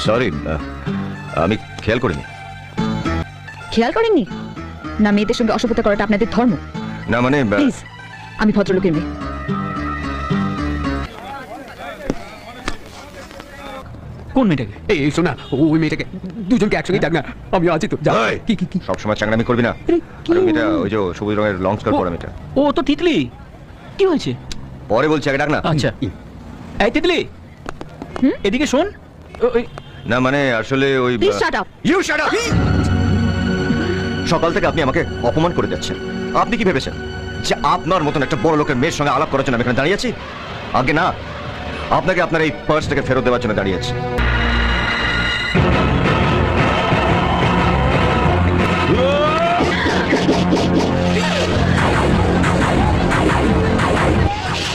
Sorry, আমি খেয়াল করিনি। খেয়াল করেননি? না মেয়েদের সঙ্গে অসভ্যতা করাটা আপনাদের ধর্ম? না মানে প্লিজ, আমি ভদ্রলোকের মেয়ে। কোন মেয়েটাকে? এই শোনা, ওই মেয়েটাকে দুজনকে একসঙ্গে ডাক না, আমি আছি তো। যা। এই, কি সবসময় চাংড়ামি করবি না। আর ওই মেয়েটা, ওই যে সবুজ রঙের লং স্কার্ট পরা মেয়েটা। ও তো তিতলি। কি হয়েছে? পরে বলছি, আগে ডাক না। আচ্ছা, এই তিতলি, এদিকে শোন। না মানে আসলে ওই please shut up. You shut up. সকাল থেকে আপনি আমাকে অপমান করে যাচ্ছেন। আপনি কি ভেবেছেন যে আপনার মতন একটা বড় লোকের মেয়ের সঙ্গে আলাপ করার জন্য আমি এখানে দাঁড়িয়ে আছি? আগে না, আপনাকে আপনার এই পার্সটাকে ফেরত দেওয়ার জন্য দাঁড়িয়ে আছি।